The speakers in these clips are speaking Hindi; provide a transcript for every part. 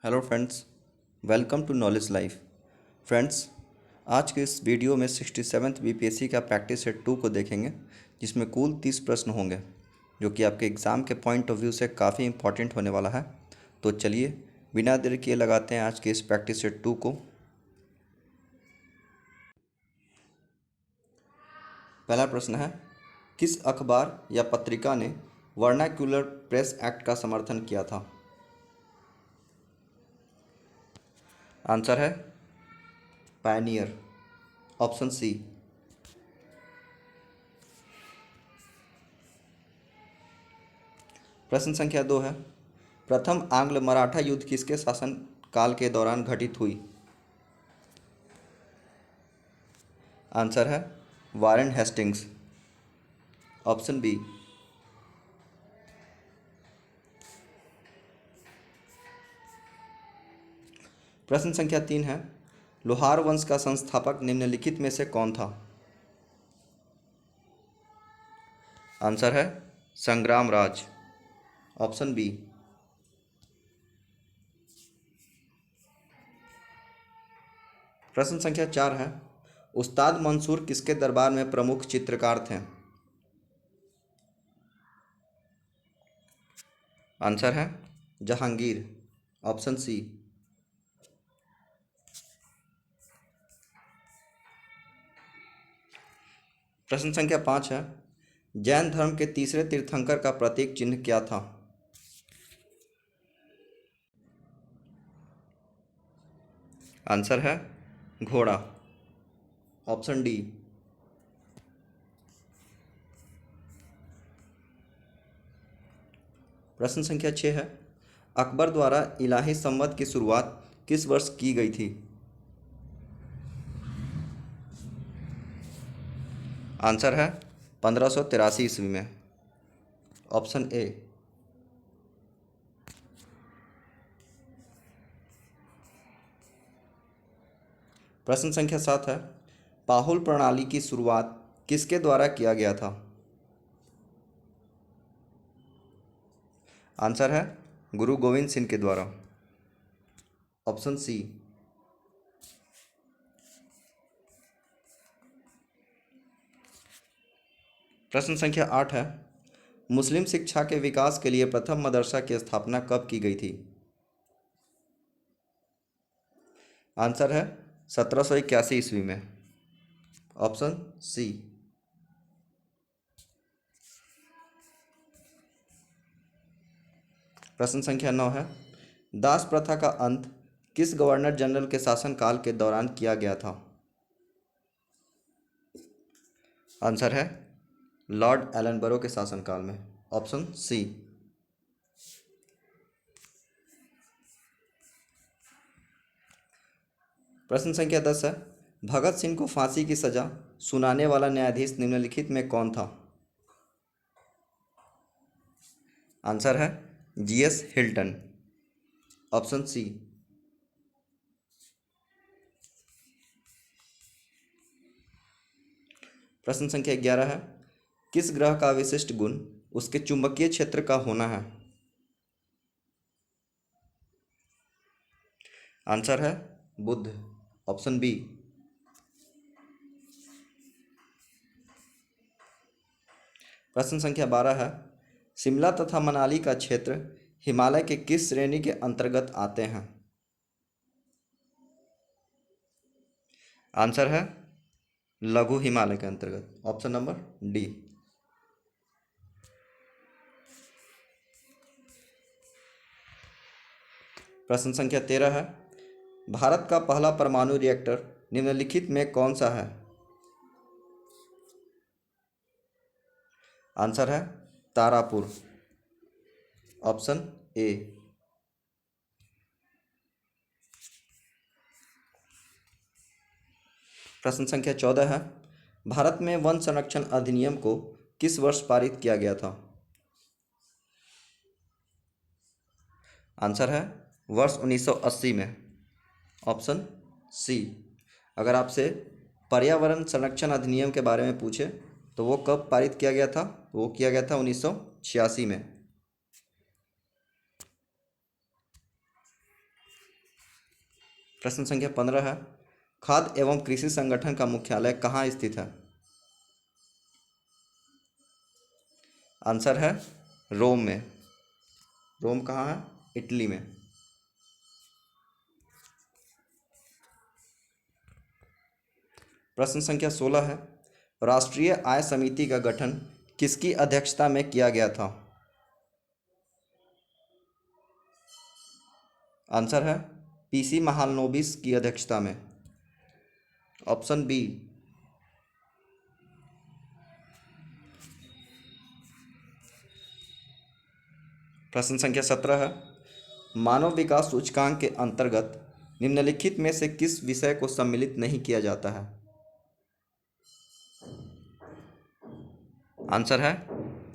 Hello friends, welcome to knowledge life. Friends, आज के इस वीडियो में 67th बीपीएससी का प्रैक्टिस सेट 2 को देखेंगे, जिसमें कुल 30 प्रश्न होंगे, जो कि आपके एग्ज़ाम के पॉइंट ऑफ व्यू से काफ़ी इंपॉर्टेंट होने वाला है। तो चलिए बिना देर किए लगाते हैं आज के इस प्रैक्टिस सेट 2 को। पहला प्रश्न है, किस अखबार या पत्रिका ने वर्नाक्यूलर प्रेस एक्ट का समर्थन किया था? आंसर है पायनियर, ऑप्शन सी। प्रश्न संख्या 2 है, प्रथम आंग्ल मराठा युद्ध किसके शासन काल के दौरान घटित हुई? आंसर है वारेन हेस्टिंग्स, ऑप्शन बी। प्रश्न संख्या 3 है, लोहार वंश का संस्थापक निम्नलिखित में से कौन था? आंसर है संग्राम राज, ऑप्शन बी। प्रश्न संख्या 4 है, उस्ताद मंसूर किसके दरबार में प्रमुख चित्रकार थे? आंसर है जहांगीर, ऑप्शन सी। प्रश्न संख्या 5 है, जैन धर्म के तीसरे तीर्थंकर का प्रतीक चिन्ह क्या था? आंसर है घोड़ा, ऑप्शन डी। प्रश्न संख्या 6 है, अकबर द्वारा इलाही संवत की शुरुआत किस वर्ष की गई थी? आंसर है 1583 ईस्वी में, ऑप्शन ए। प्रश्न संख्या 7 है, पाहुल प्रणाली की शुरुआत किसके द्वारा किया गया था? आंसर है गुरु गोविंद सिंह के द्वारा, ऑप्शन सी। प्रश्न संख्या 8 है, मुस्लिम शिक्षा के विकास के लिए प्रथम मदरसा की स्थापना कब की गई थी? आंसर है 1781 ईस्वी में, ऑप्शन सी। प्रश्न संख्या 9 है, दास प्रथा का अंत किस गवर्नर जनरल के शासनकाल के दौरान किया गया था? आंसर है लॉर्ड एलनबरो के शासनकाल में, ऑप्शन सी। प्रश्न संख्या 10 है, भगत सिंह को फांसी की सजा सुनाने वाला न्यायाधीश निम्नलिखित में कौन था? आंसर है जीएस हिल्टन, ऑप्शन सी। प्रश्न संख्या 11 है, किस ग्रह का विशिष्ट गुण उसके चुंबकीय क्षेत्र का होना है? आंसर है बुध, ऑप्शन बी। प्रश्न संख्या 12 है, शिमला तथा मनाली का क्षेत्र हिमालय के किस श्रेणी के अंतर्गत आते हैं? आंसर है लघु हिमालय के अंतर्गत, ऑप्शन नंबर डी। प्रश्न संख्या 13 है, भारत का पहला परमाणु रिएक्टर निम्नलिखित में कौन सा है? आंसर है तारापुर, ऑप्शन ए। प्रश्न संख्या 14 है, भारत में वन संरक्षण अधिनियम को किस वर्ष पारित किया गया था? आंसर है वर्ष 1980 में, ऑप्शन सी। अगर आपसे पर्यावरण संरक्षण अधिनियम के बारे में पूछे तो वो कब पारित किया गया था? वो किया गया था 1986 में। प्रश्न संख्या 15 है, खाद्य एवं कृषि संगठन का मुख्यालय कहाँ स्थित है? आंसर है रोम में। रोम कहाँ है? इटली में। प्रश्न संख्या 16 है, राष्ट्रीय आय समिति का गठन किसकी अध्यक्षता में किया गया था? आंसर है पीसी महालनोबिस की अध्यक्षता में। Option B. प्रश्न संख्या 17 है, मानव विकास सूचकांक के अंतर्गत निम्नलिखित में से किस विषय को सम्मिलित नहीं किया जाता है? आंसर है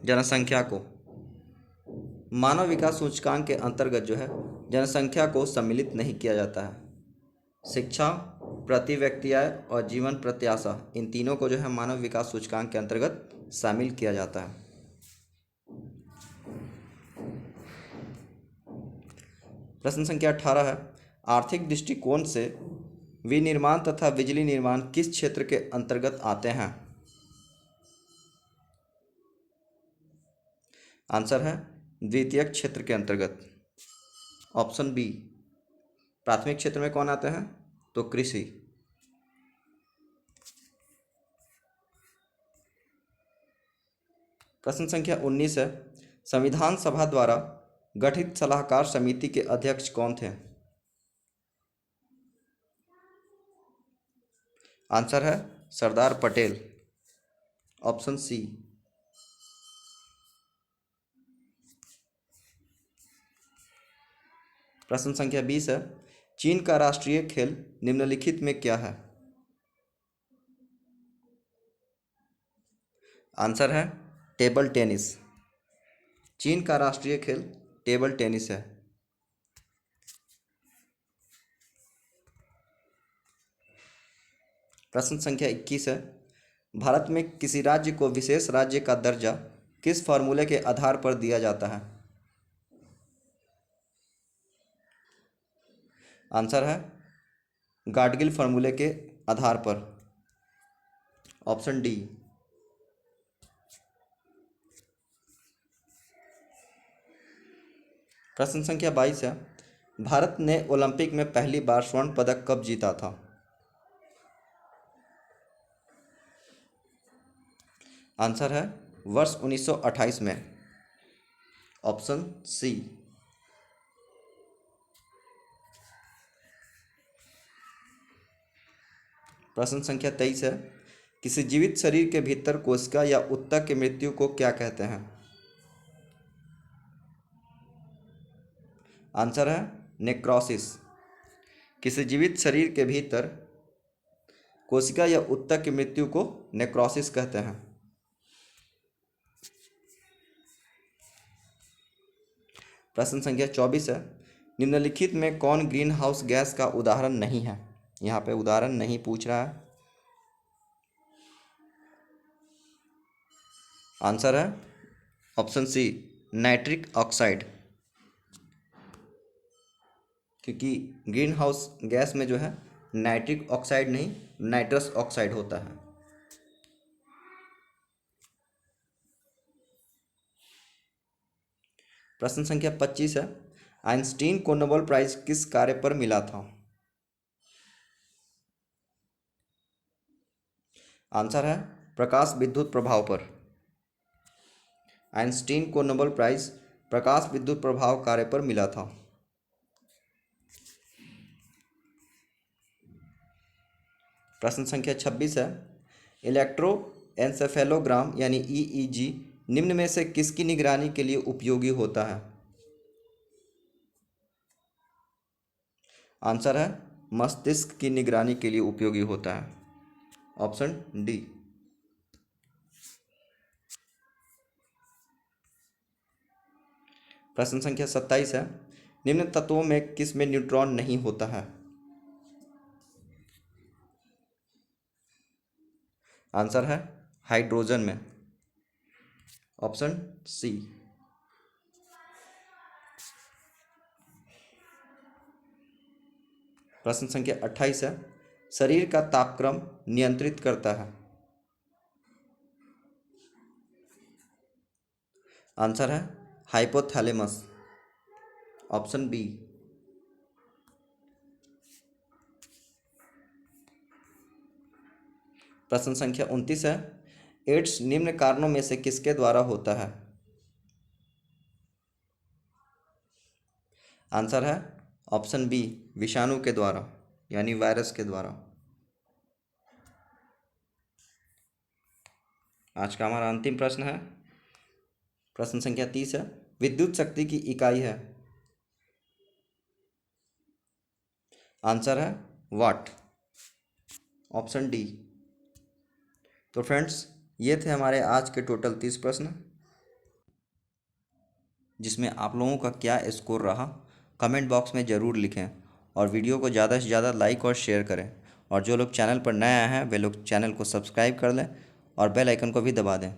जनसंख्या को। मानव विकास सूचकांक के अंतर्गत जो है जनसंख्या को सम्मिलित नहीं किया जाता है। शिक्षा, प्रति व्यक्ति आय और जीवन प्रत्याशा, इन तीनों को जो है मानव विकास सूचकांक के अंतर्गत शामिल किया जाता है। प्रश्न संख्या 18 है, आर्थिक दृष्टिकोण से विनिर्माण तथा बिजली निर्माण किस क्षेत्र के अंतर्गत आते हैं? आंसर है द्वितीयक क्षेत्र के अंतर्गत। Option B. प्राथमिक क्षेत्र में कौन आते हैं? तो कृषि। प्रश्न संख्या 19 है, संविधान सभा द्वारा गठित सलाहकार समिति के अध्यक्ष कौन थे? आंसर है सरदार पटेल। Option C. प्रश्न संख्या 20 है, चीन का राष्ट्रीय खेल निम्नलिखित में क्या है? आंसर है टेबल टेनिस। चीन का राष्ट्रीय खेल टेबल टेनिस है। प्रश्न संख्या 21 है, भारत में किसी राज्य को विशेष राज्य का दर्जा किस फॉर्मूले के आधार पर दिया जाता है? आंसर है गाडगिल फॉर्मूले के आधार पर। Option D. प्रश्न संख्या 22 है, भारत ने ओलंपिक में पहली बार स्वर्ण पदक कब जीता था? आंसर है वर्ष 1928 में। Option C. प्रश्न संख्या 23 है, किसी जीवित शरीर के भीतर कोशिका या ऊतक की मृत्यु को क्या कहते हैं? आंसर है नेक्रोसिस। किसी जीवित शरीर के भीतर कोशिका या ऊतक की मृत्यु को नेक्रोसिस कहते हैं। प्रश्न संख्या 24 है, निम्नलिखित में कौन ग्रीन हाउस गैस का उदाहरण नहीं है? यहाँ पे उदाहरण नहीं पूछ रहा है। आंसर है ऑप्शन सी नाइट्रिक ऑक्साइड। क्योंकि ग्रीन हाउस गैस में जो है नाइट्रिक ऑक्साइड नहीं नाइट्रस ऑक्साइड होता है। प्रश्न संख्या 25 है, आइंस्टीन को नोबेल प्राइज किस कार्य पर मिला था? आंसर है प्रकाश विद्युत प्रभाव पर। आइंस्टीन को नोबेल प्राइज प्रकाश विद्युत प्रभाव कार्य पर मिला था। प्रश्न संख्या 26 है, इलेक्ट्रोएन्सेफेलोग्राम यानी ईईजी निम्न में से किसकी निगरानी के लिए उपयोगी होता है? आंसर है मस्तिष्क की निगरानी के लिए उपयोगी होता है। Option D. प्रश्न संख्या 27 है, निम्न तत्वों में किस में न्यूट्रॉन नहीं होता है? आंसर है हाइड्रोजन में। Option C. प्रश्न संख्या 28 है, शरीर का तापक्रम नियंत्रित करता है। आंसर है हाइपोथैलेमस, ऑप्शन बी। प्रश्न संख्या 29 है, एड्स निम्न कारणों में से किसके द्वारा होता है? आंसर है ऑप्शन बी, विषाणु के द्वारा यानी वायरस के द्वारा। आज का हमारा अंतिम प्रश्न है, प्रश्न संख्या 30 है, विद्युत शक्ति की इकाई है। आंसर है वाट, ऑप्शन डी। तो फ्रेंड्स, ये थे हमारे आज के टोटल 30 प्रश्न, जिसमें आप लोगों का क्या स्कोर रहा कमेंट बॉक्स में ज़रूर लिखें, और वीडियो को ज़्यादा से ज़्यादा लाइक और शेयर करें। और जो लोग चैनल पर नए आए हैं वे लोग चैनल को सब्सक्राइब कर लें और बेल आइकन को भी दबा दें,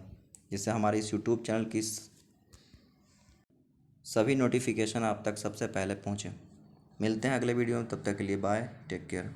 जिससे हमारे इस यूट्यूब चैनल की सभी नोटिफिकेशन आप तक सबसे पहले पहुँचें। मिलते हैं अगले वीडियो में, तब तक के लिए बाय, टेक केयर।